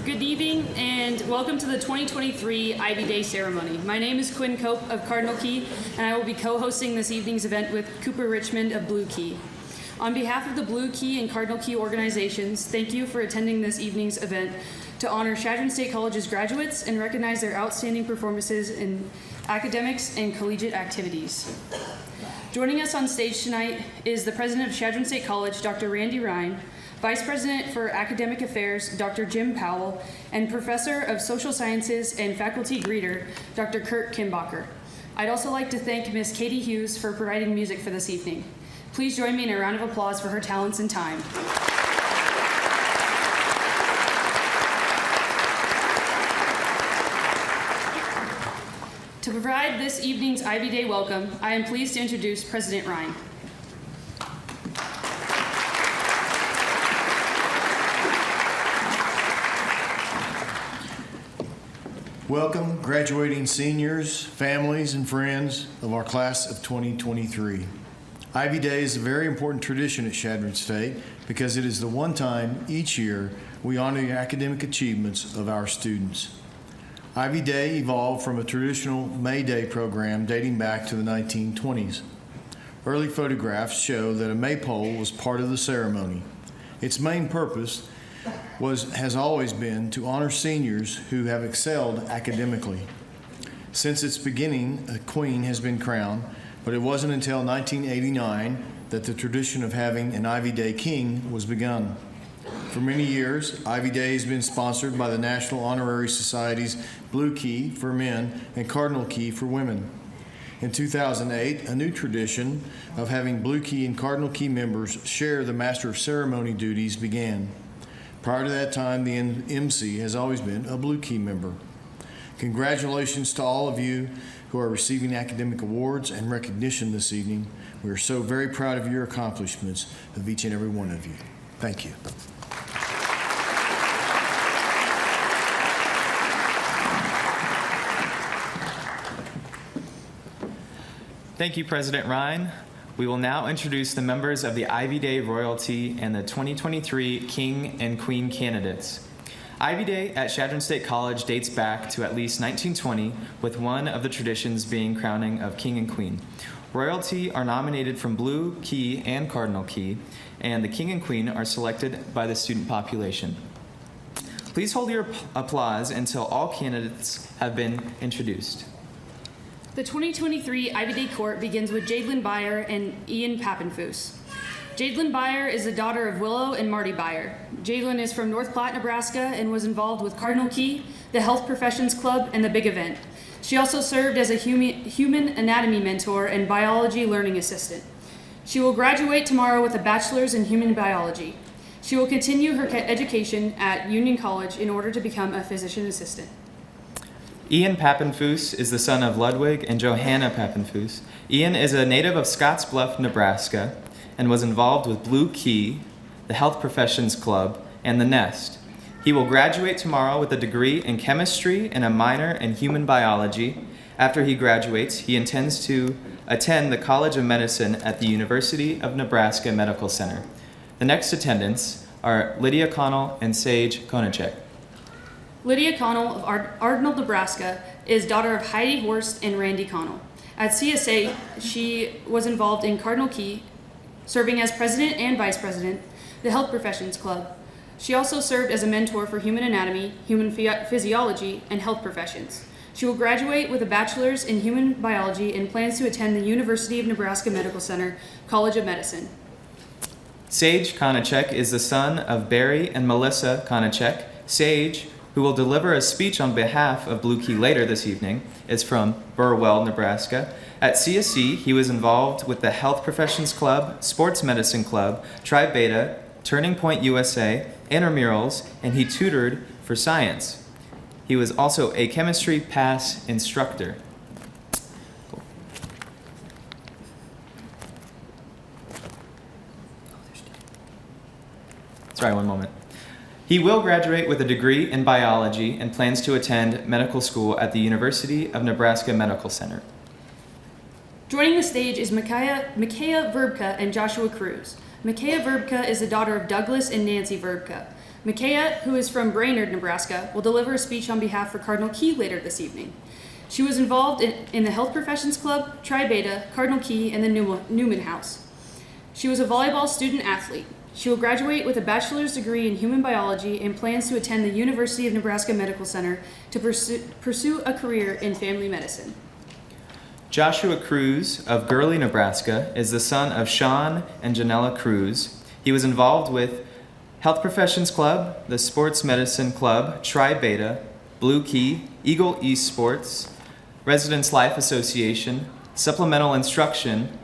Good evening and welcome to the 2023 Ivy Day ceremony. My name is Quinn Cope of Cardinal Key, and I will be co-hosting this evening's event with Cooper Richmond of Blue Key. On behalf of the Blue Key and Cardinal Key organizations, thank you for attending this evening's event to honor Chadron State College's graduates and recognize their outstanding performances in academics and collegiate activities. Joining us on stage tonight is the president of Chadron State College, Dr. Randy Ryan, Vice President for Academic Affairs, Dr. Jim Powell, and Professor of Social Sciences and Faculty Greeter, Dr. Kurt Kimbacher. I'd also like to thank Ms. Katie Hughes for providing music for this evening. Please join me in a round of applause for her talents and time. To provide this evening's Ivy Day welcome, I am pleased to introduce President Ryan. Welcome, graduating seniors, families, and friends of our class of 2023. Ivy Day is a very important tradition at Chadron State because it is the one time each year we honor the academic achievements of our students. Ivy Day evolved from a traditional May Day program dating back to the 1920s. Early photographs show that a maypole was part of the ceremony. Its main purpose has always been to honor seniors who have excelled academically. Since its beginning, a queen has been crowned, but it wasn't until 1989 that the tradition of having an Ivy Day king was begun. For many years, Ivy Day has been sponsored by the National Honorary Society's Blue Key for men and Cardinal Key for women. In 2008, a new tradition of having Blue Key and Cardinal Key members share the Master of Ceremony duties began. Prior to that time, the MC has always been a Blue Key member. Congratulations to all of you who are receiving academic awards and recognition this evening. We are so very proud of your accomplishments, of each and every one of you. Thank you. Thank you, President Ryan. We will now introduce the members of the Ivy Day royalty and the 2023 King and Queen candidates. Ivy Day at Chadron State College dates back to at least 1920, with one of the traditions being crowning of King and Queen. Royalty are nominated from Blue Key and Cardinal Key, and the King and Queen are selected by the student population. Please hold your applause until all candidates have been introduced. The 2023 Ivy Day Court begins with Jadlyn Beyer and Ian Pappenfuss. Jadlyn Beyer is the daughter of Willow and Marty Beyer. Jadlyn is from North Platte, Nebraska, and was involved with Cardinal Key, the Health Professions Club, and the Big Event. She also served as a human anatomy mentor and biology learning assistant. She will graduate tomorrow with a bachelor's in human biology. She will continue her education at Union College in order to become a physician assistant. Ian Pappenfuss is the son of Ludwig and Johanna Pappenfuss. Ian is a native of Scottsbluff, Nebraska, and was involved with Blue Key, the Health Professions Club, and the Nest. He will graduate tomorrow with a degree in chemistry and a minor in human biology. After he graduates, he intends to attend the College of Medicine at the University of Nebraska Medical Center. The next attendants are Lydia Connell and Sage Konachek. Lydia Connell of Arnold, Nebraska, is daughter of Heidi Horst and Randy Connell. At CSA, she was involved in Cardinal Key, serving as president and vice president, the Health Professions Club. She also served as a mentor for human anatomy, human physiology, and health professions. She will graduate with a bachelor's in human biology and plans to attend the University of Nebraska Medical Center, College of Medicine. Sage Konachek is the son of Barry and Melissa Konachek. Sage, who will deliver a speech on behalf of Blue Key later this evening, is from Burwell, Nebraska. At CSC, he was involved with the Health Professions Club, Sports Medicine Club, Tri Beta, Turning Point USA, intramurals, and he tutored for science. He was also a chemistry pass instructor. Cool. Sorry, one moment. He will graduate with a degree in biology and plans to attend medical school at the University of Nebraska Medical Center. Joining the stage is Micaiah Verbka and Joshua Cruz. Micaiah Verbka is the daughter of Douglas and Nancy Verbka. Micaiah, who is from Brainerd, Nebraska, will deliver a speech on behalf for Cardinal Key later this evening. She was involved in the Health Professions Club, Tri Beta, Cardinal Key, and the Newman House. She was a volleyball student athlete. She will graduate with a bachelor's degree in human biology and plans to attend the University of Nebraska Medical Center to pursue a career in family medicine. Joshua Cruz of Gurley, Nebraska, is the son of Sean and Janella Cruz. He was involved with Health Professions Club, the Sports Medicine Club, Tri Beta, Blue Key, Eagle East Sports, Residence Life Association, Supplemental Instruction,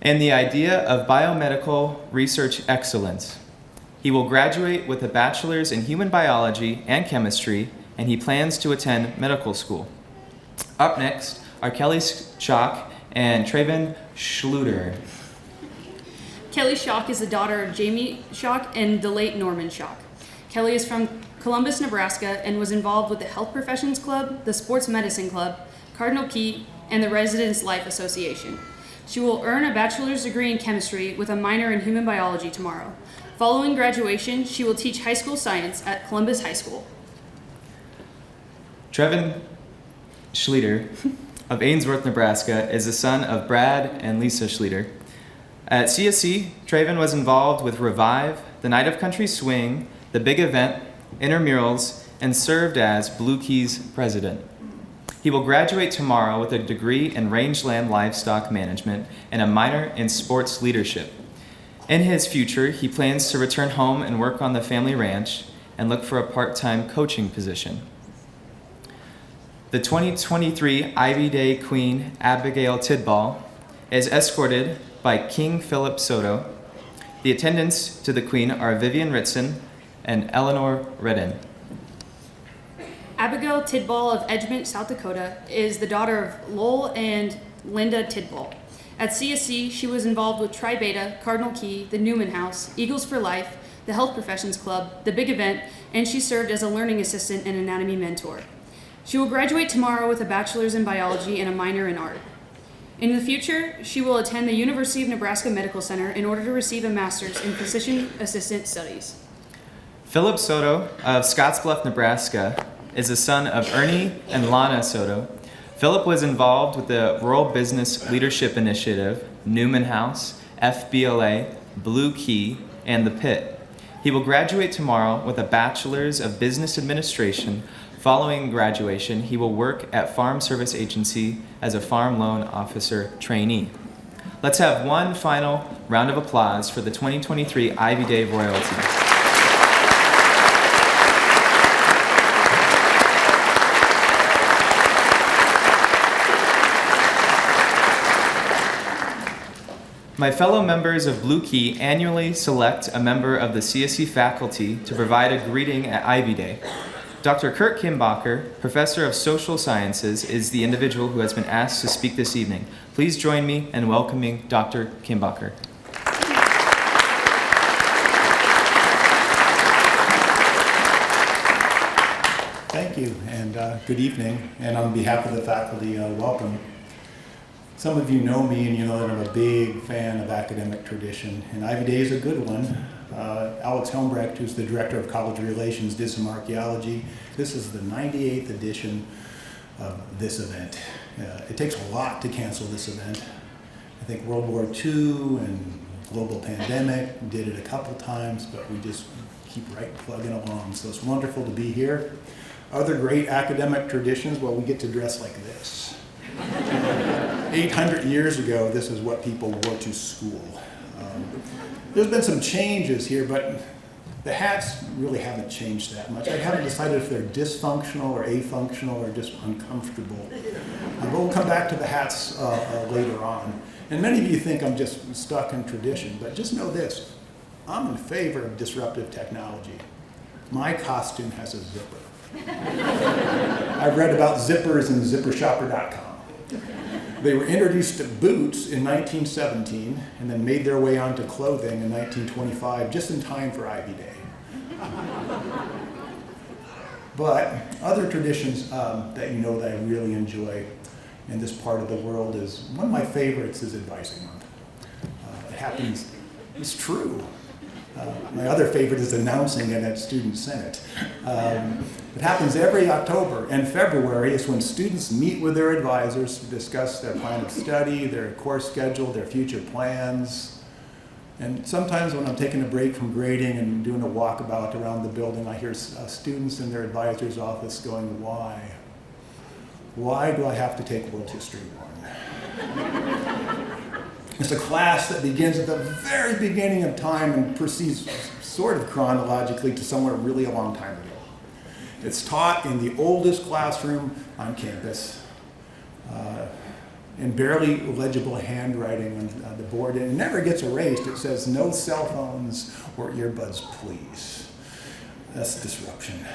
and the idea of biomedical research excellence. He will graduate with a bachelor's in human biology and chemistry, and he plans to attend medical school. Up next are Kelly Schock and Traven Schluter. Kelly Schock is the daughter of Jamie Schock and the late Norman Schock. Kelly is from Columbus, Nebraska, and was involved with the Health Professions Club, the Sports Medicine Club, Cardinal Key, and the Residence Life Association. She will earn a bachelor's degree in chemistry with a minor in human biology tomorrow. Following graduation, she will teach high school science at Columbus High School. Trevin Schluter of Ainsworth, Nebraska, is the son of Brad and Lisa Schluter. At CSC, Traven was involved with Revive, the Night of Country Swing, the Big Event, Intramurals, and served as Blue Key's president. He will graduate tomorrow with a degree in rangeland livestock management and a minor in sports leadership. In his future, he plans to return home and work on the family ranch and look for a part-time coaching position. The 2023 Ivy Day Queen Abigail Tidball is escorted by King Philip Soto. The attendants to the Queen are Vivian Ritson and Eleanor Redden. Abigail Tidball of Edgemont, South Dakota, is the daughter of Lowell and Linda Tidball. At CSC, she was involved with Tri Beta, Cardinal Key, the Newman House, Eagles for Life, the Health Professions Club, the Big Event, and she served as a learning assistant and anatomy mentor. She will graduate tomorrow with a bachelor's in biology and a minor in art. In the future, she will attend the University of Nebraska Medical Center in order to receive a master's in physician assistant studies. Philip Soto of Scottsbluff, Nebraska, is the son of Ernie and Lana Soto. Philip was involved with the Rural Business Leadership Initiative, Newman House, FBLA, Blue Key, and The Pit. He will graduate tomorrow with a Bachelor's of Business Administration. Following graduation, he will work at Farm Service Agency as a farm loan officer trainee. Let's have one final round of applause for the 2023 Ivy Day royalty. My fellow members of Blue Key annually select a member of the CSC faculty to provide a greeting at Ivy Day. Dr. Kurt Kimbacher, Professor of Social Sciences, is the individual who has been asked to speak this evening. Please join me in welcoming Dr. Kimbacher. Thank you, and good evening. And on behalf of the faculty, welcome. Some of you know me, and you know that I'm a big fan of academic tradition, and Ivy Day is a good one. Alex Helmbrecht, who's the Director of College Relations, did some archaeology. This is the 98th edition of this event. It takes a lot to cancel this event. I think World War II and global pandemic did it a couple times, but we just keep right plugging along. So it's wonderful to be here. Other great academic traditions, well, we get to dress like this. 800 years ago, this is what people wore to school. There's been some changes here, but the hats really haven't changed that much. I haven't decided if they're dysfunctional or afunctional or just uncomfortable. But we'll come back to the hats later on. And many of you think I'm just stuck in tradition, but just know this. I'm in favor of disruptive technology. My costume has a zipper. I've read about zippers in zippershopper.com. They were introduced to boots in 1917 and then made their way onto clothing in 1925, just in time for Ivy Day. But other traditions that you know that I really enjoy in this part of the world is, one of my favorites is Advising Month. It happens, it's true. My other favorite is announcing it at Student Senate. It happens every October, and February is when students meet with their advisors to discuss their plan of study, their course schedule, their future plans. And sometimes when I'm taking a break from grading and doing a walkabout around the building, I hear students in their advisor's office going, why? Why do I have to take World History 1? It's a class that begins at the very beginning of time and proceeds sort of chronologically to somewhere really a long time ago. It's taught in the oldest classroom on campus, in barely legible handwriting on the board, and it never gets erased. It says, no cell phones or earbuds, please. That's disruption.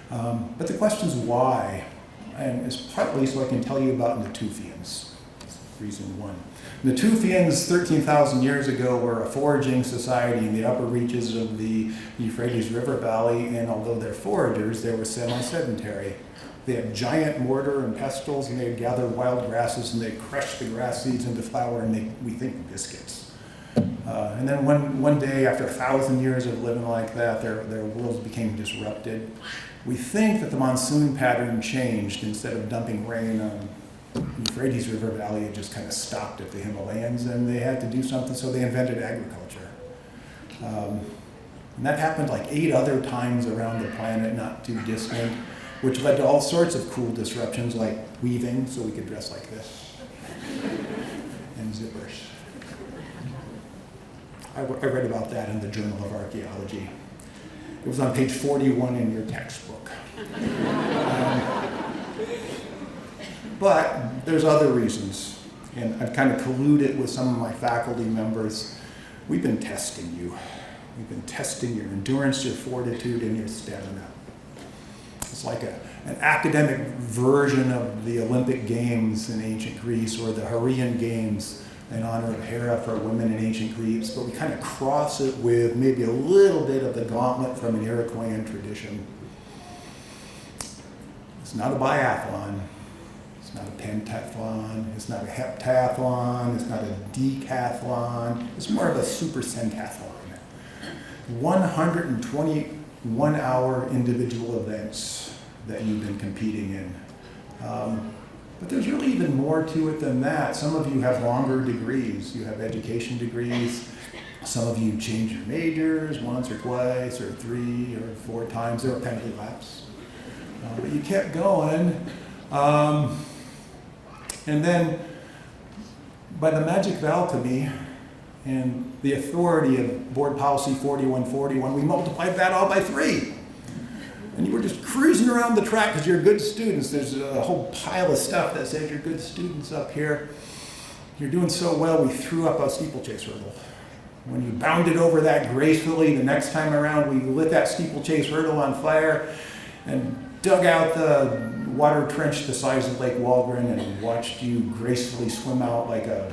But the question is why, and it's partly so I can tell you about Natufians. That's reason one. Natufians 13,000 years ago were a foraging society in the upper reaches of the Euphrates River Valley, and although they're foragers, they were semi-sedentary. They had giant mortar and pestles, and they'd gather wild grasses, and they'd crush the grass seeds into flour and make, we think, biscuits. And then one day, after 1,000 years of living like that, their worlds became disrupted. We think that the monsoon pattern changed. Instead of dumping rain on Euphrates River Valley, it just kind of stopped at the Himalayas, and they had to do something, so they invented agriculture. And that happened like 8 other times around the planet, not too distant, which led to all sorts of cool disruptions, like weaving, so we could dress like this, and zippers. I read about that in the Journal of Archaeology. It was on page 41 in your textbook. But there's other reasons, and I've kind of colluded with some of my faculty members. We've been testing you. We've been testing your endurance, your fortitude, and your stamina. It's like an academic version of the Olympic Games in ancient Greece, or the Heraean Games in honor of Hera for women in ancient Greece, but we kind of cross it with maybe a little bit of the gauntlet from an Iroquoian tradition. It's not a biathlon. It's not a pentathlon, it's not a heptathlon, it's not a decathlon, it's more of a super centathlon. 121-hour individual events that you've been competing in. But there's really even more to it than that. Some of you have longer degrees. You have education degrees. Some of you change your majors once or twice or 3 or 4 times. There were penalty laps. But you kept going. And then, by the magic of alchemy and the authority of Board Policy 4141, we multiplied that all by 3. And you were just cruising around the track because you're good students. There's a whole pile of stuff that says you're good students up here. You're doing so well, we threw up a steeplechase hurdle. When you bounded over that gracefully, the next time around, we lit that steeplechase hurdle on fire and dug out the water trench the size of Lake Walgren and watched you gracefully swim out like a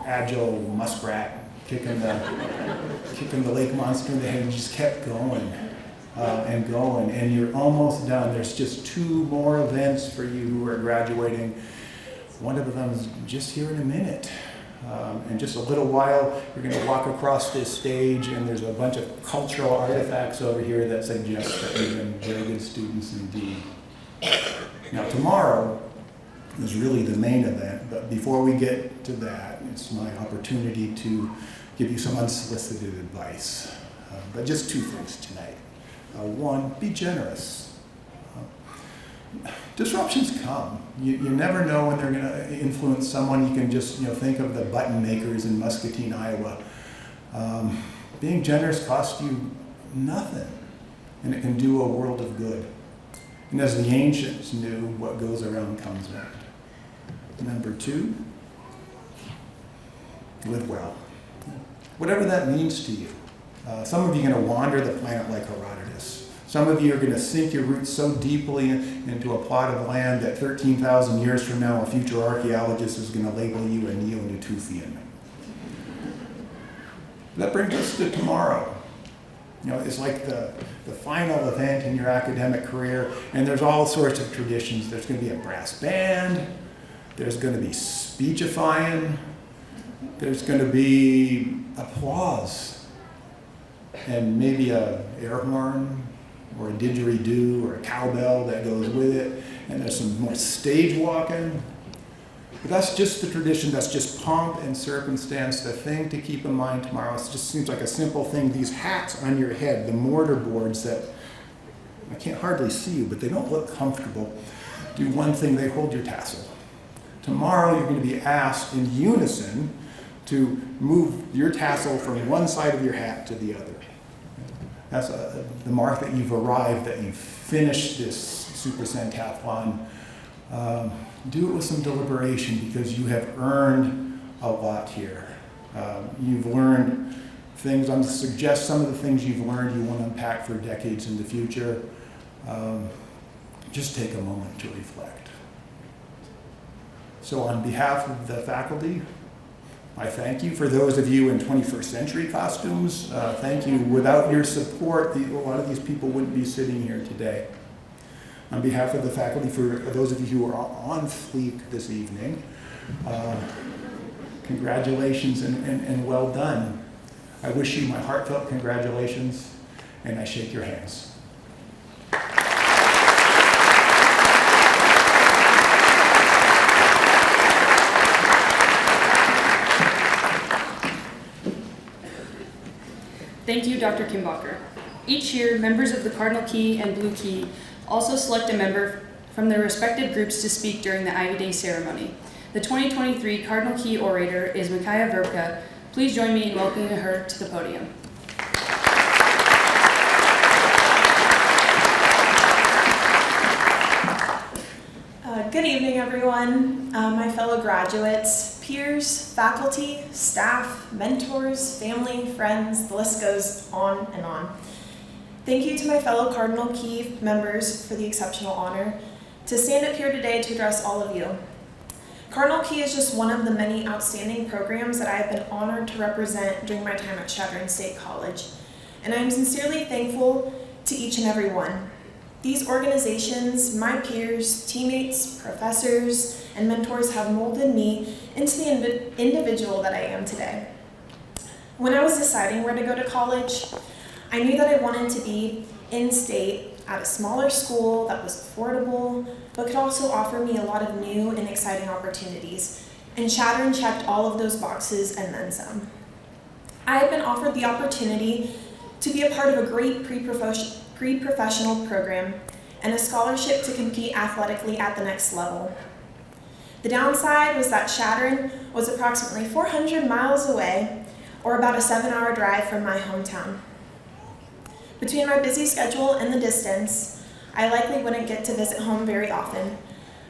agile muskrat, kicking the lake monster in the head, and just kept going and going, and you're almost done. There's just 2 more events for you who are graduating. One of them is just here in a minute. In just a little while, you're going to walk across this stage, and there's a bunch of cultural artifacts over here that suggest that you've been very good students indeed. Now, tomorrow is really the main event, but before we get to that, it's my opportunity to give you some unsolicited advice. But just 2 things tonight. 1, be generous. Disruptions come. You never know when they're going to influence someone. You can just think of the button makers in Muscatine, Iowa. Being generous costs you nothing, and it can do a world of good. And as the ancients knew, what goes around comes around. Number 2, live well. Whatever that means to you. Some of you are going to wander the planet like Herodotus. Some of you are going to sink your roots so deeply into a plot of land that 13,000 years from now, a future archaeologist is going to label you a Neo-Natufian. That brings us to tomorrow. It's like the final event in your academic career, and there's all sorts of traditions. There's going to be a brass band. There's going to be speechifying. There's going to be applause. and maybe a air horn or a didgeridoo or a cowbell that goes with it, and there's some more stage walking. But that's just the tradition, that's just pomp and circumstance. The thing to keep in mind tomorrow, it just seems like a simple thing. These hats on your head, the mortar boards that, I can't hardly see you, but they don't look comfortable, do one thing, they hold your tassel. Tomorrow you're going to be asked in unison to move your tassel from one side of your hat to the other. That's the mark that you've arrived, that you've finished this Super Centathlon. Do it with some deliberation because you have earned a lot here. You've learned things. I'm going to suggest some of the things you've learned you want to unpack for decades in the future. Just take a moment to reflect. So on behalf of the faculty, I thank you. For those of you in 21st century costumes, thank you. Without your support, a lot of these people wouldn't be sitting here today. On behalf of the faculty, for those of you who are on fleek this evening, congratulations and well done. I wish you my heartfelt congratulations, and I shake your hands. Thank you, Dr. Kimbacher. Each year, members of the Cardinal Key and Blue Key also select a member from their respective groups to speak during the Ivy Day ceremony. The 2023 Cardinal Key orator is Micaiah Verbka. Please join me in welcoming her to the podium. Good evening, everyone. My fellow graduates, peers, faculty, staff, mentors, family, friends, the list goes on and on. Thank you to my fellow Cardinal Key members for the exceptional honor to stand up here today to address all of you. Cardinal Key is just one of the many outstanding programs that I have been honored to represent during my time at Chadron State College, and I am sincerely thankful to each and every one. These organizations, my peers, teammates, professors, and mentors have molded me into the individual that I am today. When I was deciding where to go to college, I knew that I wanted to be in-state at a smaller school that was affordable, but could also offer me a lot of new and exciting opportunities. And Chadron checked all of those boxes and then some. I had been offered the opportunity to be a part of a great pre-professional program and a scholarship to compete athletically at the next level. The downside was that Chadron was approximately 400 miles away, or about a 7-hour drive from my hometown. Between my busy schedule and the distance, I likely wouldn't get to visit home very often.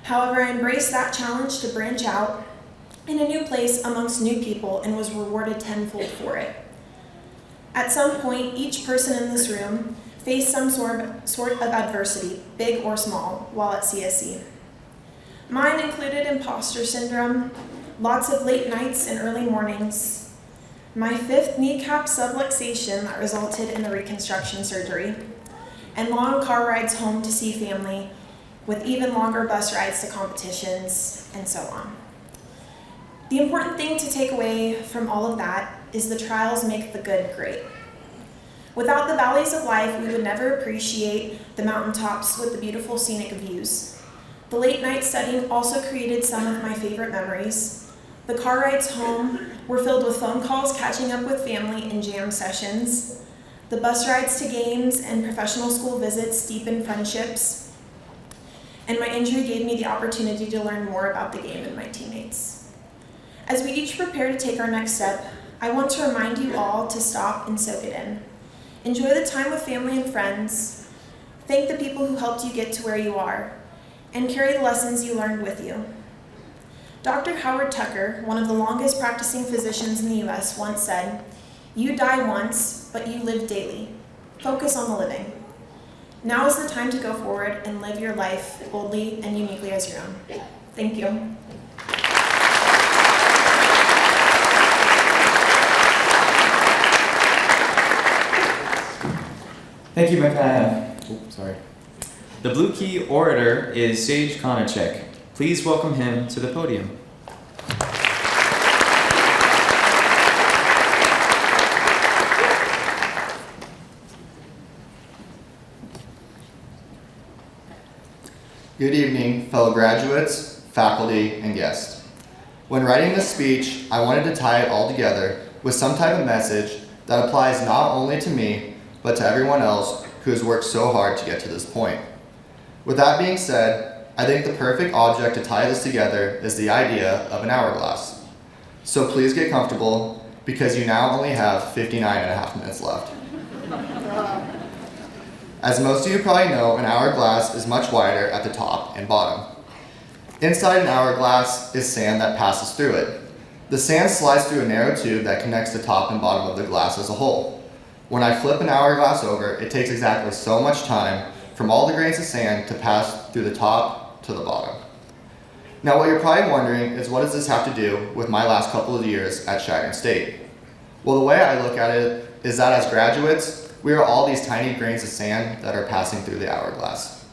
However, I embraced that challenge to branch out in a new place amongst new people and was rewarded tenfold for it. At some point, each person in this room faced some sort of adversity, big or small, while at CSC. Mine included imposter syndrome, lots of late nights and early mornings, my 5th kneecap subluxation that resulted in a reconstruction surgery, and long car rides home to see family, with even longer bus rides to competitions, and so on. The important thing to take away from all of that is the trials make the good great. Without the valleys of life, we would never appreciate the mountaintops with the beautiful scenic views. The late night studying also created some of my favorite memories. The car rides home were filled with phone calls, catching up with family, and jam sessions. The bus rides to games and professional school visits deepened friendships. And my injury gave me the opportunity to learn more about the game and my teammates. As we each prepare to take our next step, I want to remind you all to stop and soak it in. Enjoy the time with family and friends. Thank the people who helped you get to where you are, and carry the lessons you learned with you. Dr. Howard Tucker, one of the longest practicing physicians in the U.S., once said, "You die once, but you live daily. Focus on the living." Now is the time to go forward and live your life boldly and uniquely as your own. Thank you. Thank you, Micaiah. Sorry. The Blue Key orator is Sage Konachek. Please welcome him to the podium. Good evening, fellow graduates, faculty, and guests. When writing this speech, I wanted to tie it all together with some type of message that applies not only to me, but to everyone else who has worked so hard to get to this point. With that being said, I think the perfect object to tie this together is the idea of an hourglass. So please get comfortable, because you now only have 59.5 minutes left. As most of you probably know, an hourglass is much wider at the top and bottom. Inside an hourglass is sand that passes through it. The sand slides through a narrow tube that connects the top and bottom of the glass as a whole. When I flip an hourglass over, it takes exactly so much time from all the grains of sand to pass through the top to the bottom. Now what you're probably wondering is, what does this have to do with my last couple of years at Chadron State? Well, the way I look at it is that as graduates, we are all these tiny grains of sand that are passing through the hourglass.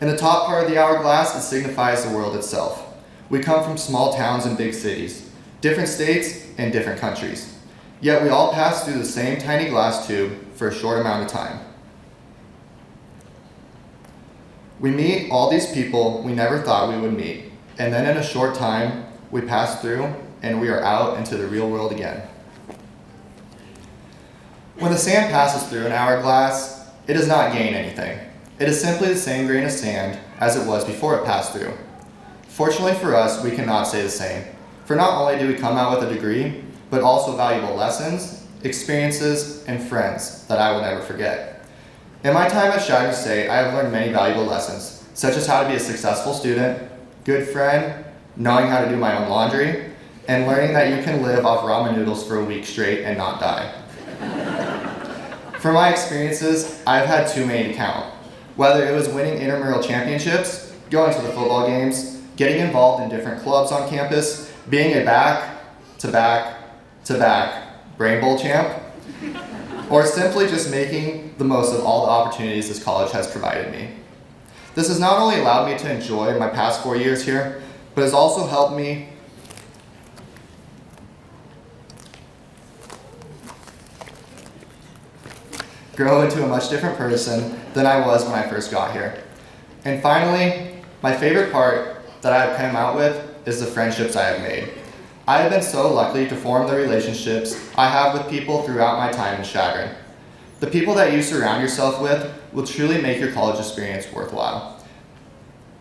In the top part of the hourglass, it signifies the world itself. We come from small towns and big cities, different states and different countries. Yet we all pass through the same tiny glass tube for a short amount of time. We meet all these people we never thought we would meet, and then in a short time, we pass through and we are out into the real world again. When the sand passes through an hourglass, it does not gain anything. It is simply the same grain of sand as it was before it passed through. Fortunately for us, we cannot say the same, for not only do we come out with a degree, but also valuable lessons, experiences, and friends that I will never forget. In my time at Chadron State, I have learned many valuable lessons, such as how to be a successful student, good friend, knowing how to do my own laundry, and learning that you can live off ramen noodles for a week straight and not die. For my experiences, I've had too many to count. Whether it was winning intramural championships, going to the football games, getting involved in different clubs on campus, being a back-to-back Brain Bowl champ, or simply just making the most of all the opportunities this college has provided me. This has not only allowed me to enjoy my past 4 years here, but has also helped me grow into a much different person than I was when I first got here. And finally, my favorite part that I've come out with is the friendships I have made. I have been so lucky to form the relationships I have with people throughout my time in Chadron. The people that you surround yourself with will truly make your college experience worthwhile.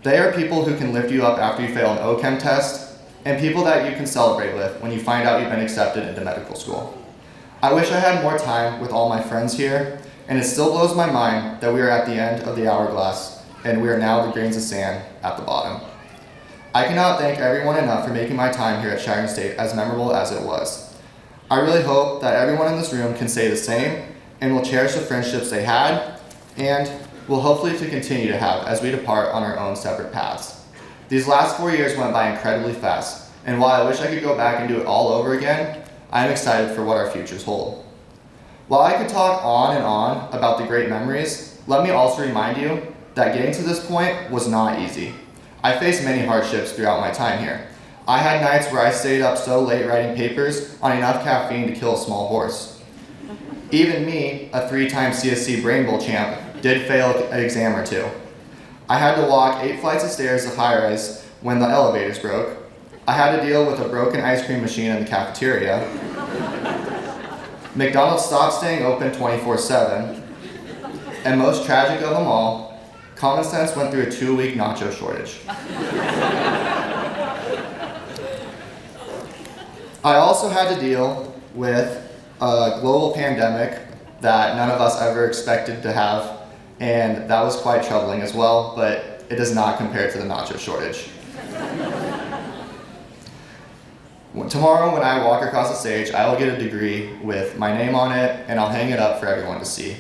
They are people who can lift you up after you fail an OChem test, and people that you can celebrate with when you find out you've been accepted into medical school. I wish I had more time with all my friends here, and it still blows my mind that we are at the end of the hourglass, and we are now the grains of sand at the bottom. I cannot thank everyone enough for making my time here at Chadron State as memorable as it was. I really hope that everyone in this room can say the same and will cherish the friendships they had and will hopefully to continue to have as we depart on our own separate paths. These last 4 years went by incredibly fast, and while I wish I could go back and do it all over again, I am excited for what our futures hold. While I could talk on and on about the great memories, let me also remind you that getting to this point was not easy. I faced many hardships throughout my time here. I had nights where I stayed up so late writing papers on enough caffeine to kill a small horse. Even me, a 3-time CSC Brain Bowl champ, did fail an exam or two. I had to walk 8 flights of stairs of high-rise when the elevators broke. I had to deal with a broken ice cream machine in the cafeteria. McDonald's stopped staying open 24/7. And most tragic of them all, Common Sense went through a 2-week nacho shortage. I also had to deal with a global pandemic that none of us ever expected to have, and that was quite troubling as well, but it does not compare to the nacho shortage. Tomorrow when I walk across the stage, I will get a degree with my name on it, and I'll hang it up for everyone to see.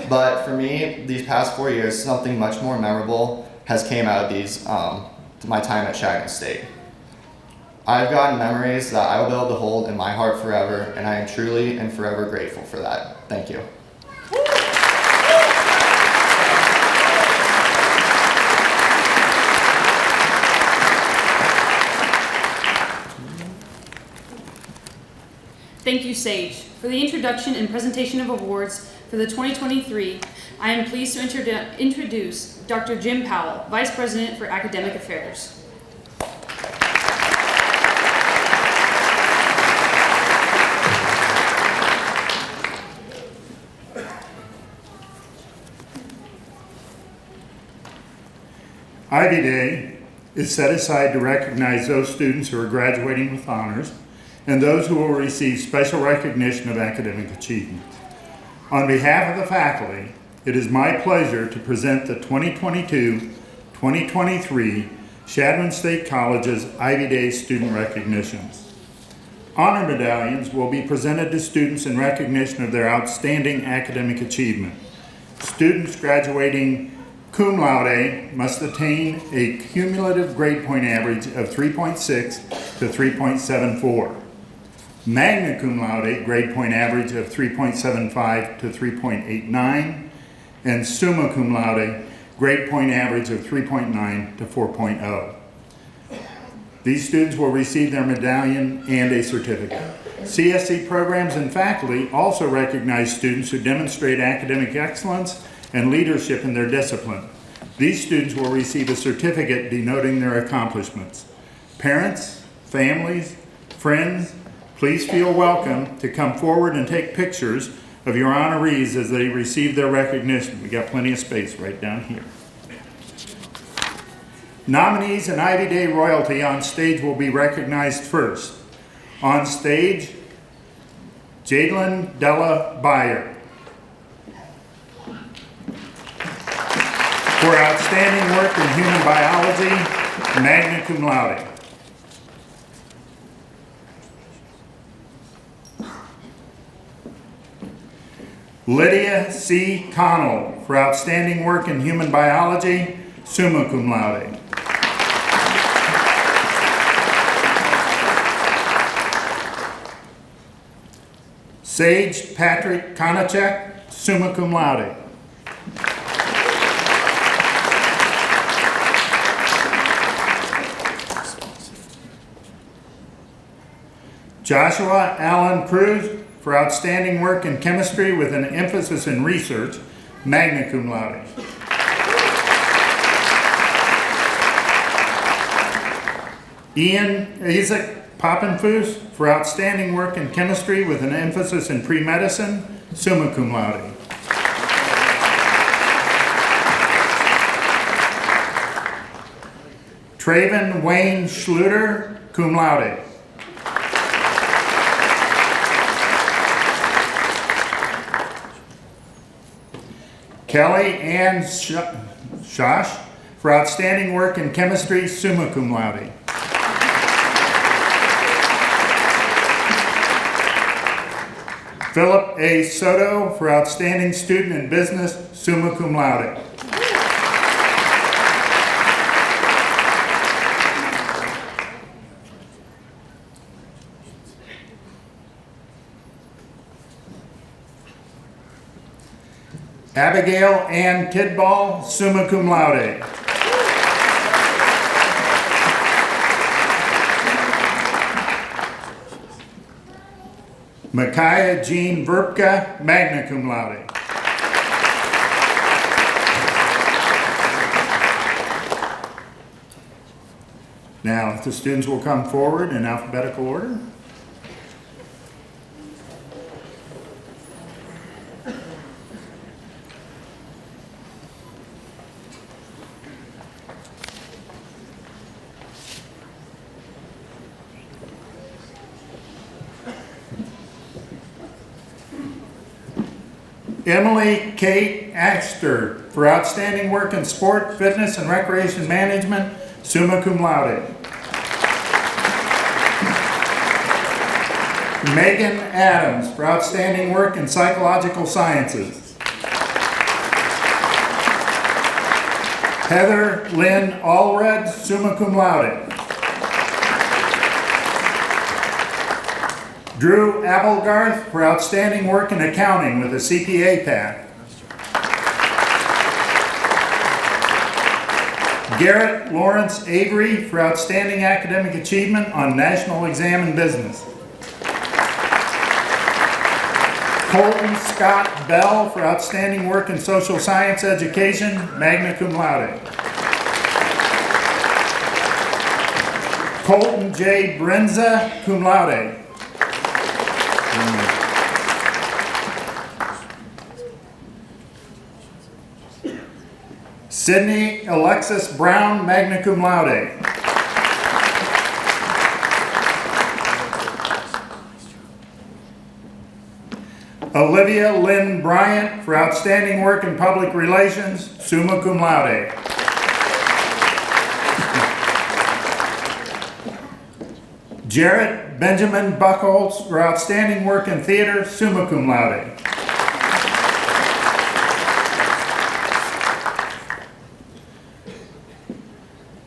But for me, these past 4 years, something much more memorable has came out of my time at Chadron State. I've gotten memories that I will be able to hold in my heart forever, and I am truly and forever grateful for that. Thank you. Thank you, Sage, for the introduction and presentation of awards For the 2023, I am pleased to introduce Dr. Jim Powell, Vice President for Academic Affairs. Ivy Day is set aside to recognize those students who are graduating with honors and those who will receive special recognition of academic achievement. On behalf of the faculty, it is my pleasure to present the 2022-2023 Chadron State College's Ivy Day student recognitions. Honor medallions will be presented to students in recognition of their outstanding academic achievement. Students graduating cum laude must attain a cumulative grade point average of 3.6 to 3.74. Magna cum laude grade point average of 3.75 to 3.89, and summa cum laude grade point average of 3.9 to 4.0. These students will receive their medallion and a certificate. CSC programs and faculty also recognize students who demonstrate academic excellence and leadership in their discipline. These students will receive a certificate denoting their accomplishments. Parents, families, friends, please feel welcome to come forward and take pictures of your honorees as they receive their recognition. We got plenty of space right down here. Nominees and Ivy Day royalty on stage will be recognized first. On stage, Jadlyn Della Bayer. For outstanding work in human biology, magna cum laude. Lydia C. Connell, for outstanding work in human biology, summa cum laude. Sage Patrick Konachek, summa cum laude. Joshua Allen Cruz, for outstanding work in chemistry with an emphasis in research, magna cum laude. Ian Isaac Poppenfuss, for outstanding work in chemistry with an emphasis in pre-medicine, summa cum laude. Traven Wayne Schluter, cum laude. Kelly Ann Shosh, for outstanding work in chemistry, summa cum laude. Philip A. Soto, for outstanding student in business, summa cum laude. Abigail Ann Tidball, summa cum laude. Micaiah Jean Verpka, magna cum laude. Now, if the students will come forward in alphabetical order. Emily Kate Axter, for outstanding work in sport, fitness, and recreation management, summa cum laude. Megan Adams, for outstanding work in psychological sciences. Heather Lynn Allred, summa cum laude. Drew Applegarth, for outstanding work in accounting with a CPA path. Garrett Lawrence Avery, for outstanding academic achievement on national exam and business. Colton Scott Bell for outstanding work in social science education, magna cum laude. Colton J. Brenza, cum laude. Sydney Alexis Brown, magna cum laude. Olivia Lynn Bryant for outstanding work in public relations, summa cum laude. Jarrett Benjamin Buchholz for outstanding work in theater, summa cum laude.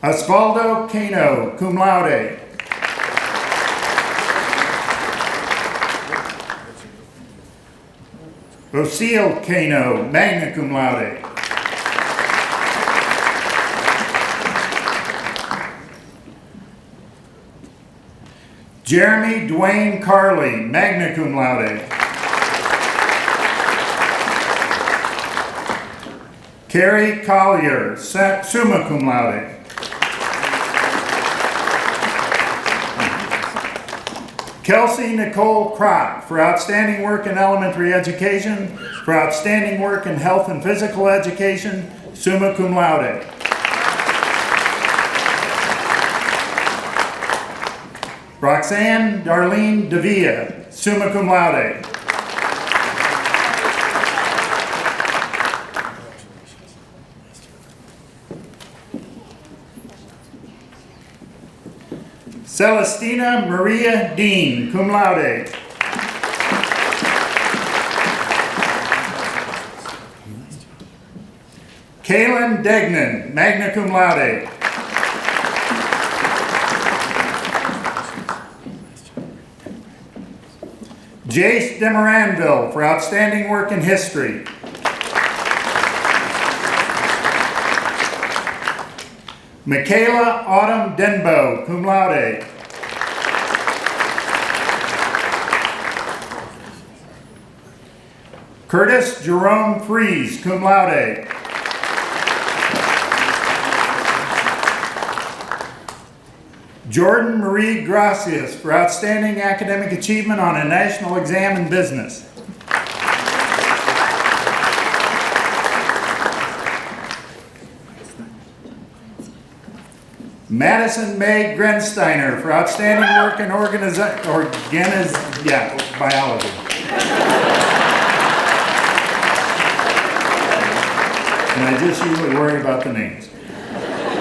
Osvaldo Cano, cum laude. Oceal Cano, magna cum laude. Jeremy Dwayne Carley, magna cum laude. Carrie Collier, summa cum laude. Kelsey Nicole Kropp for outstanding work in elementary education, for outstanding work in health and physical education, summa cum laude. Roxanne Darlene Davia, summa cum laude. Celestina Maria Dean, cum laude. Kaylin Degnan, magna cum laude. Jace Demoranville for outstanding work in history. Michaela Autumn Denbo, cum laude. Curtis Jerome Fries, cum laude. Jordan Marie Gracias for outstanding academic achievement on a national exam in business. Madison May Grensteiner for outstanding work in biology. And I just usually worry about the names.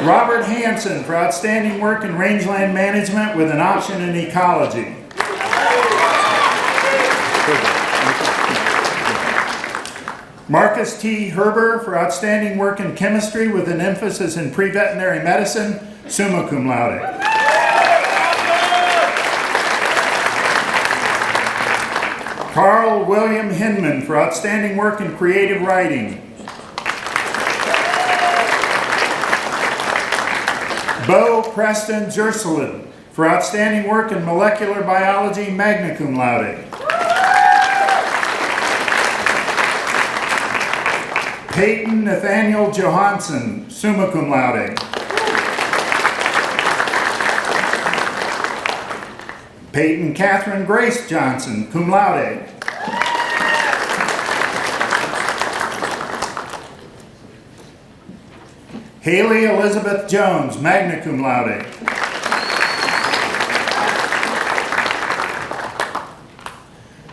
Robert Hansen for outstanding work in rangeland management with an option in ecology. Marcus T. Herber for outstanding work in chemistry with an emphasis in pre-veterinary medicine, summa cum laude. Carl William Hinman for outstanding work in creative writing. Bo Preston Jerselin for outstanding work in molecular biology, magna cum laude. Peyton Nathaniel Johansson, summa cum laude. Peyton Catherine Grace Johnson, cum laude. Haley Elizabeth Jones, magna cum laude.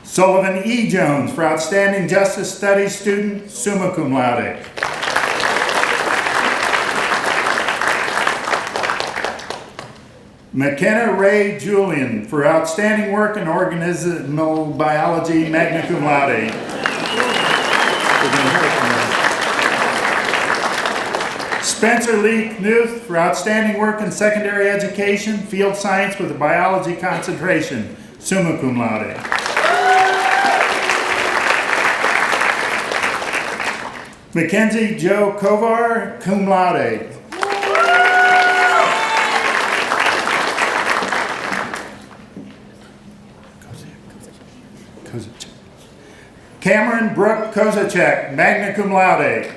Sullivan E. Jones for outstanding justice studies student, summa cum laude. McKenna Ray Julian for outstanding work in organismal biology, magna cum laude. Spencer Lee Knuth for outstanding work in secondary education, field science with a biology concentration, summa cum laude. Mackenzie Joe Kovar, cum laude. Cameron Brooke Kozacek, magna cum laude.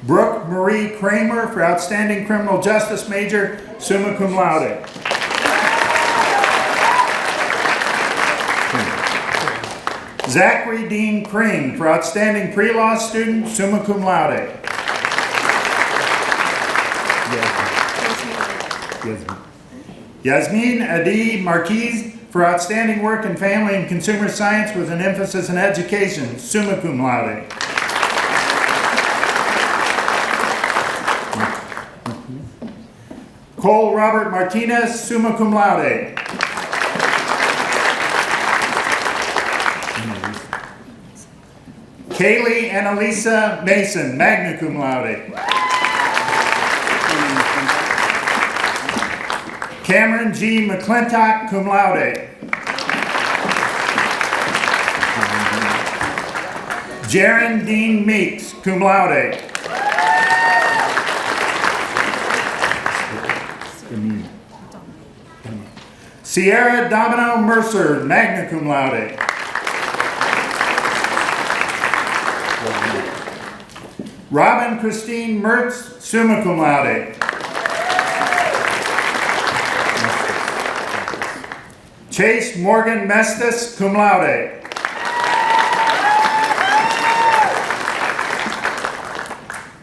Brooke Marie Kramer for outstanding criminal justice major, summa cum laude. Zachary Dean Kring for outstanding pre-law student, summa cum laude. Yasmin Adi Marquise for outstanding work in family and consumer science with an emphasis in education, summa cum laude. Cole Robert Martinez, summa cum laude. Kaylee Annalisa Mason, magna cum laude. Cameron G. McClintock, cum laude. Jaron Dean Meeks, cum laude. Sierra Domino Mercer, magna cum laude. Robin Christine Mertz, summa cum laude. Chase Morgan Mestis, cum laude.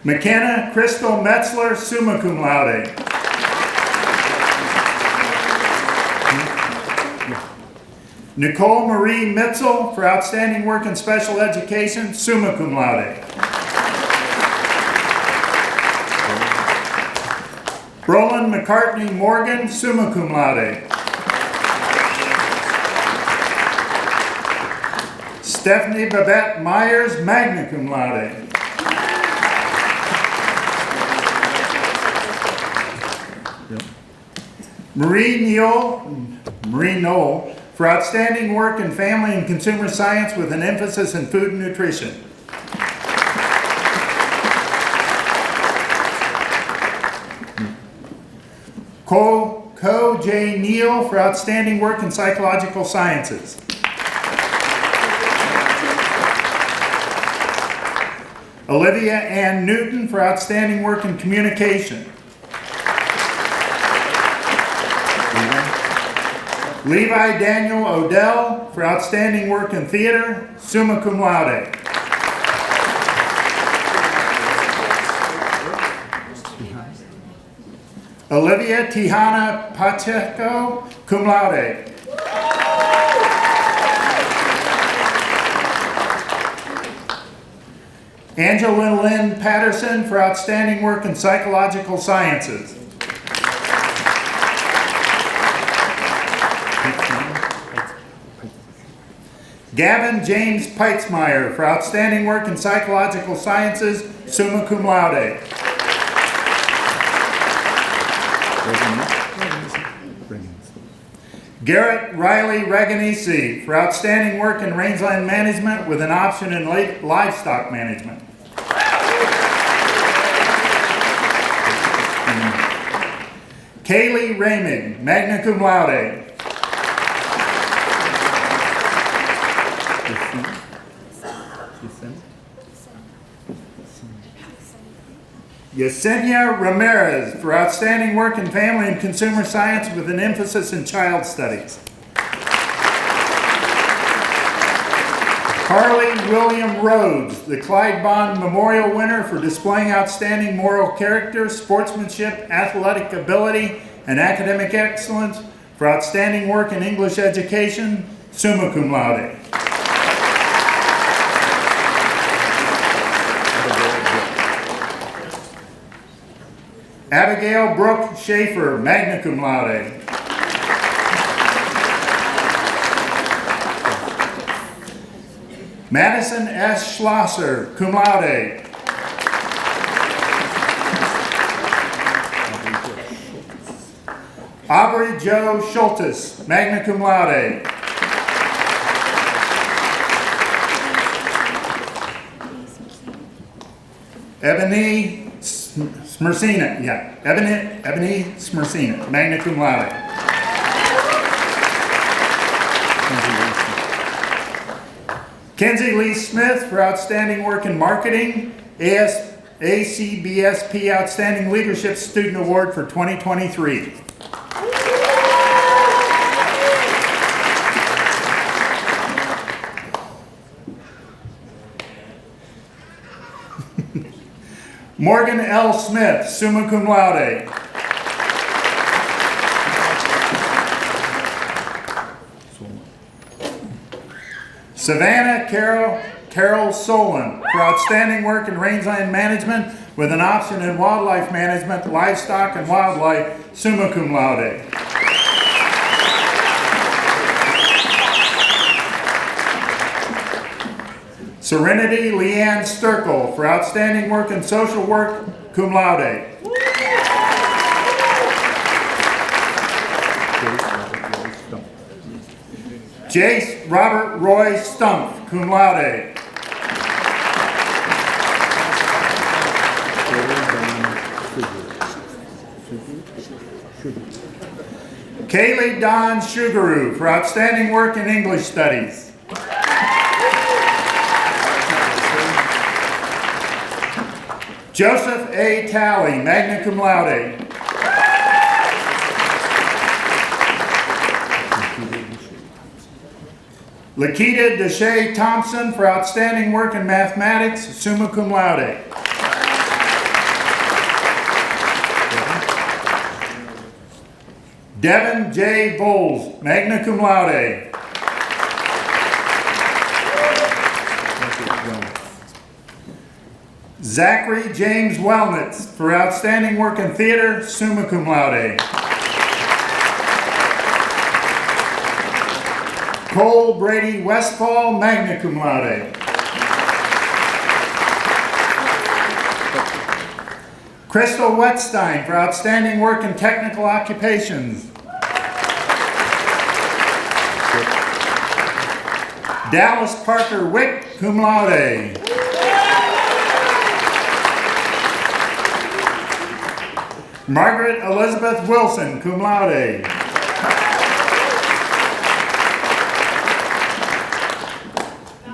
McKenna Crystal Metzler, summa cum laude. Nicole Marie Mitzel for outstanding work in special education, summa cum laude. Roland McCartney Morgan, summa cum laude. Stephanie Babette Myers, magna cum laude. Marie Knoll for outstanding work in family and consumer science with an emphasis in food and nutrition. Ko J. Neal for outstanding work in psychological sciences. Olivia Ann Newton for outstanding work in communication. Levi Daniel Odell for outstanding work in theater, summa cum laude. Olivia Tihana Pacheco, cum laude. Angela Lynn Patterson for outstanding work in psychological sciences. Gavin James Peitzmeyer for outstanding work in psychological sciences, summa cum laude. Garrett Riley Reganisi for outstanding work in rangeland management with an option in livestock management. Kaylee Ramig, magna cum laude. Yesenia Ramirez for outstanding work in family and consumer science with an emphasis in child studies. Carly William Rhodes, the Clyde Bond Memorial winner for displaying outstanding moral character, sportsmanship, athletic ability, and academic excellence for outstanding work in English education, summa cum laude. Abigail Brooke Schaefer, magna cum laude. Madison S. Schlosser, cum laude. Aubrey Jo Schultes, magna cum laude. Ebony Smersina, Ebony Smersina, magna cum laude. Kenzie Lee Smith for outstanding work in marketing, ACBSP Outstanding Leadership Student Award for 2023. Morgan L. Smith, summa cum laude. Savannah Carol Solon for outstanding work in rangeland management with an option in wildlife management, livestock and wildlife, summa cum laude. Serenity Leanne Sturkle for outstanding work in social work, cum laude. Jace Robert Roy Stumpf, cum laude. Kaylee Don Sugaru for outstanding work in English studies. Joseph A. Talley, magna cum laude. Lakita Deshae Thompson for outstanding work in mathematics, summa cum laude. Devin J. Bowles, magna cum laude. Zachary James Wellnitz for outstanding work in theater, summa cum laude. Cole Brady Westfall, magna cum laude. Crystal Wetstein for outstanding work in technical occupations. Dallas Parker Wick, cum laude. Margaret Elizabeth Wilson, cum laude.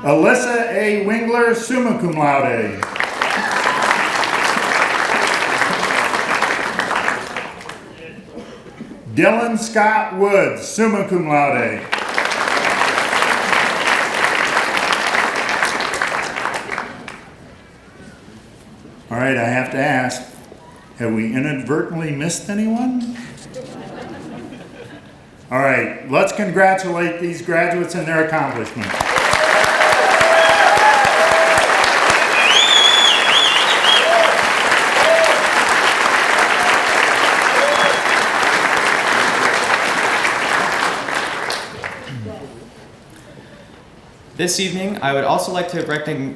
Alyssa A. Wingler, summa cum laude. Dylan Scott Woods, summa cum laude. All right, I have to ask, have we inadvertently missed anyone? All right, let's congratulate these graduates and their accomplishments. This evening, I would also like to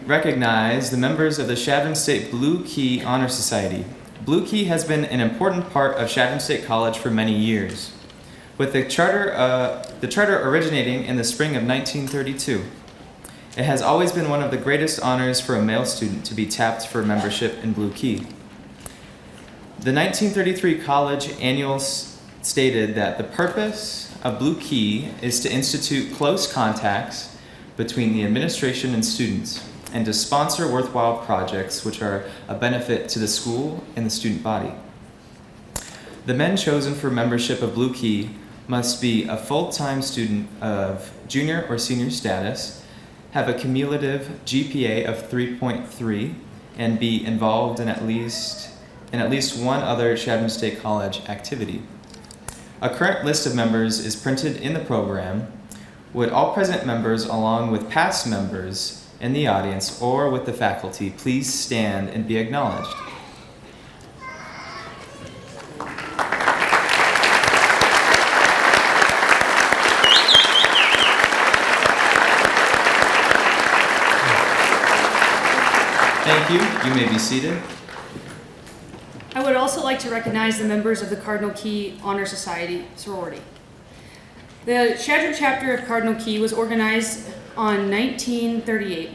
recognize the members of the Chadron State Blue Key Honor Society. Blue Key has been an important part of Chadron State College for many years, with the charter originating in the spring of 1932. It has always been one of the greatest honors for a male student to be tapped for membership in Blue Key. The 1933 college annual stated that the purpose of Blue Key is to institute close contacts between the administration and students, and to sponsor worthwhile projects which are a benefit to the school and the student body. The men chosen for membership of Blue Key must be a full-time student of junior or senior status, have a cumulative GPA of 3.3, and be involved in at least one other Chadron State College activity. A current list of members is printed in the program. Would all present members, along with past members in the audience or with the faculty, please stand and be acknowledged. Thank you. You may be seated. I would also like to recognize the members of the Cardinal Key Honor Society sorority. The Chadron chapter of Cardinal Key was organized on 1938.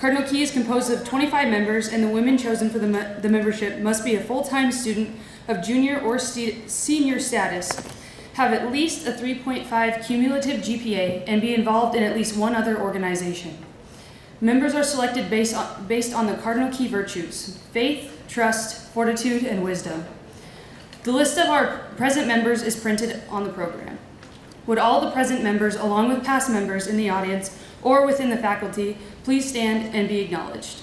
Cardinal Key is composed of 25 members, and the women chosen for the membership must be a full-time student of junior or senior status, have at least a 3.5 cumulative GPA, and be involved in at least one other organization. Members are selected based on the Cardinal Key virtues: faith, trust, fortitude, and wisdom. The list of our present members is printed on the program. Would all the present members, along with past members in the audience or within the faculty, please stand and be acknowledged.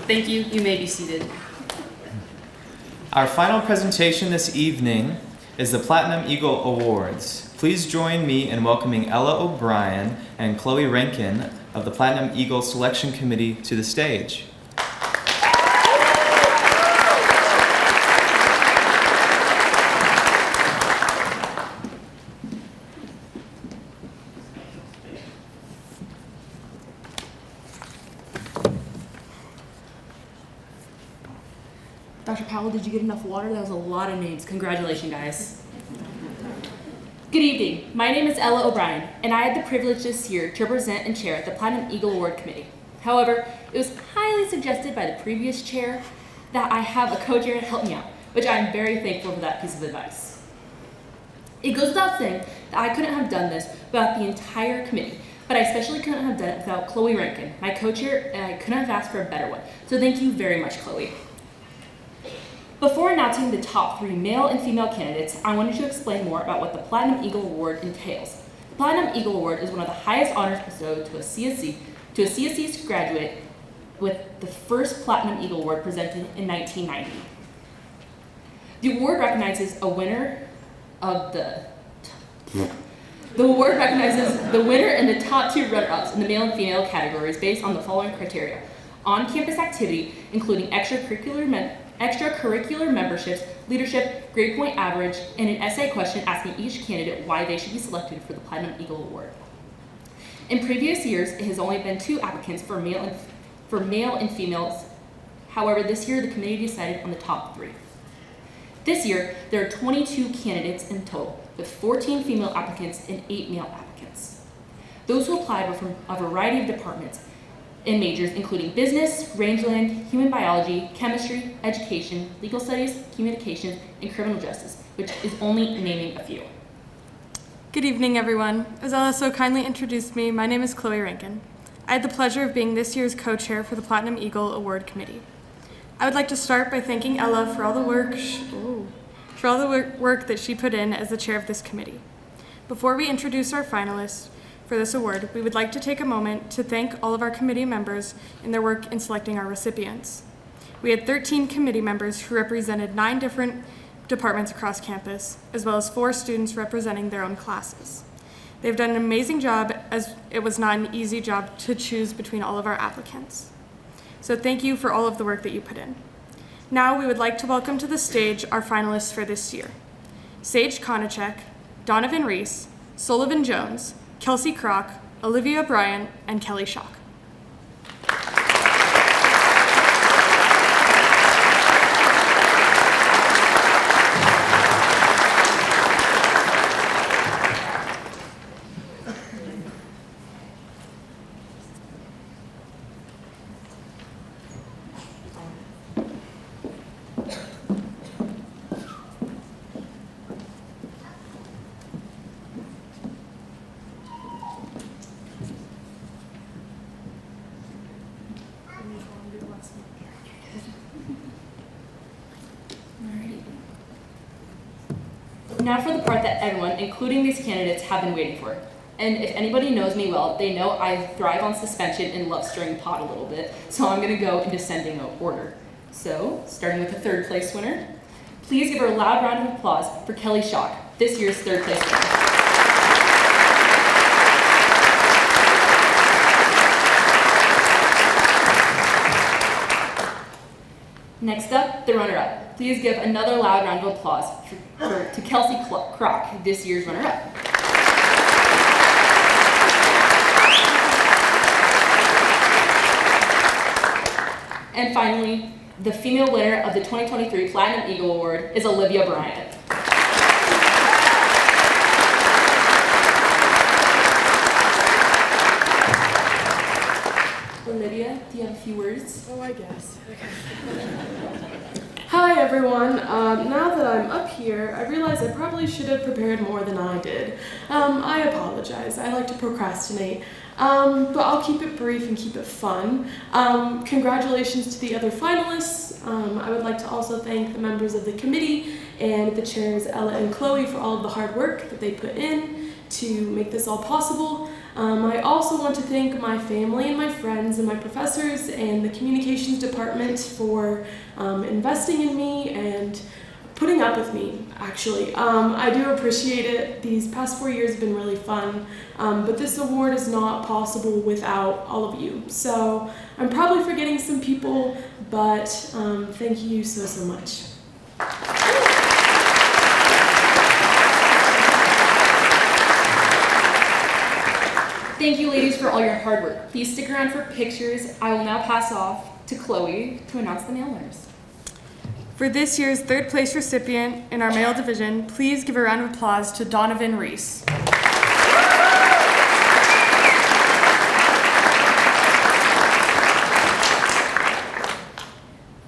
Thank you. You may be seated. Our final presentation this evening is the Platinum Eagle Awards. Please join me in welcoming Ella O'Brien and Chloe Rankin of the Platinum Eagle Selection Committee to the stage. Dr. Powell, did you get enough water? That was a lot of names. Congratulations, guys. Good evening. My name is Ella O'Brien, and I had the privilege this year to present and chair the Platinum Eagle Award Committee. However, it was highly suggested by the previous chair that I have a co-chair to help me out, which I am very thankful for that piece of advice. It goes without saying that I couldn't have done this without the entire committee, but I especially couldn't have done it without Chloe Rankin, my co-chair, and I couldn't have asked for a better one. So thank you very much, Chloe. Before announcing the top 3 male and female candidates, I wanted to explain more about what the Platinum Eagle Award entails. The Platinum Eagle Award is one of the highest honors bestowed to a CSC graduate, with the first Platinum Eagle Award presented in 1990. The award recognizes a winner of the award recognizes the winner and the top 2 runner-ups in the male and female categories based on the following criteria: on-campus activity, including extracurricular memberships, leadership, grade point average, and an essay question asking each candidate why they should be selected for the Platinum Eagle Award. In previous years, it has only been 2 applicants for male and females. However, this year the committee decided on the top 3. This year, there are 22 candidates in total, with 14 female applicants and 8 male applicants. Those who applied were from a variety of departments and majors, including business, rangeland, human biology, chemistry, education, legal studies, communications, and criminal justice, which is only naming a few. Good evening, everyone. As Ella so kindly introduced me, my name is Chloe Rankin. I had the pleasure of being this year's co-chair for the Platinum Eagle Award Committee. I would like to start by thanking Ella for all the work that she put in as the chair of this committee. Before we introduce our finalists for this award, we would like to take a moment to thank all of our committee members in their work in selecting our recipients. We had 13 committee members who represented 9 different departments across campus, as well as 4 students representing their own classes. They've done an amazing job, as it was not an easy job to choose between all of our applicants. So thank you for all of the work that you put in. Now we would like to welcome to the stage our finalists for this year: Sage Konachek, Donovan Reese, Sullivan Jones, Kelsey Kroc, Olivia Bryan, and Kelly Schock. Now for the part that everyone, including these candidates, have been waiting for. And if anybody knows me well, they know I thrive on suspension and love stirring the pot a little bit, so I'm going to go in descending order. So, starting with the 3rd place winner, please give her a loud round of applause for Kelly Schock, this year's 3rd place winner. Next up, the runner-up. Please give another loud round of applause to Kelsey Kroc, this year's runner-up. And finally, the female winner of the 2023 Platinum Eagle Award is Olivia Bryan. Olivia, do you have few words? Oh, I guess. Hi everyone. Now that I'm up here, I realize I probably should have prepared more than I did. I apologize. I like to procrastinate. But I'll keep it brief and keep it fun. Congratulations to the other finalists. I would like to also thank the members of the committee and the chairs Ella and Chloe for all of the hard work that they put in to make this all possible. I also want to thank my family and my friends and my professors and the communications department for investing in me and putting up with me, actually. I do appreciate it. These past 4 years have been really fun, but this award is not possible without all of you. So I'm probably forgetting some people, but thank you so much. Thank you, ladies, for all your hard work. Please stick around for pictures. I will now pass off to Chloe to announce the male winners. For this year's third place recipient in our male division, please give a round of applause to Donovan Reese.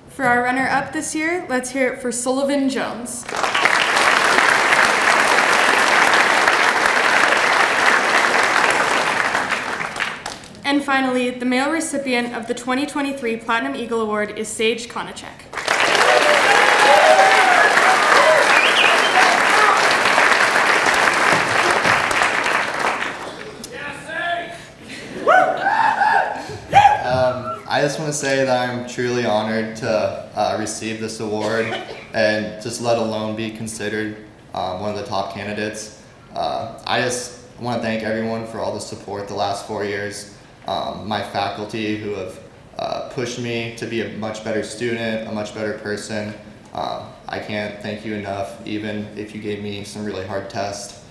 For our runner-up this year, let's hear it for Sullivan Jones. And finally, the male recipient of the 2023 Platinum Eagle Award is Sage Konachek. I just want to say that I'm truly honored to receive this award and just let alone be considered one of the top candidates. I just want to thank everyone for all the support the last 4 years. My faculty who have pushed me to be a much better student, a much better person. I can't thank you enough, even if you gave me some really hard tests.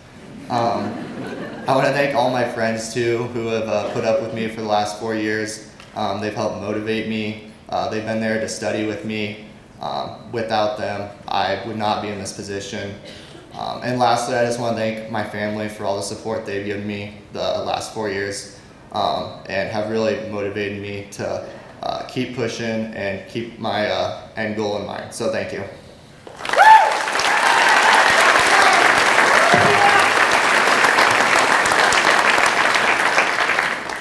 I want to thank all my friends too who have put up with me for the last 4 years. They've helped motivate me. They've been there to study with me. Without them, I would not be in this position. And lastly, I just want to thank my family for all the support they've given me the last 4 years and have really motivated me to keep pushing and keep my end goal in mind. So thank you.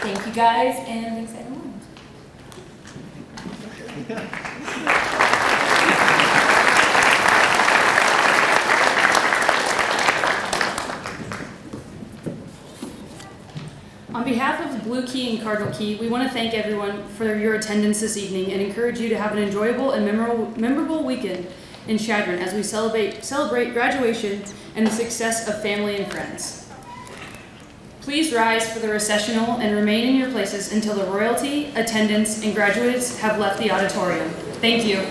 Thank you, guys, and thanks, everyone. On behalf of Blue Key and Cardinal Key, we want to thank everyone for your attendance this evening and encourage you to have an enjoyable and memorable weekend in Chadron as we celebrate graduation and the success of family and friends. Please rise for the recessional and remain in your places until the royalty, attendants, and graduates have left the auditorium. Thank you.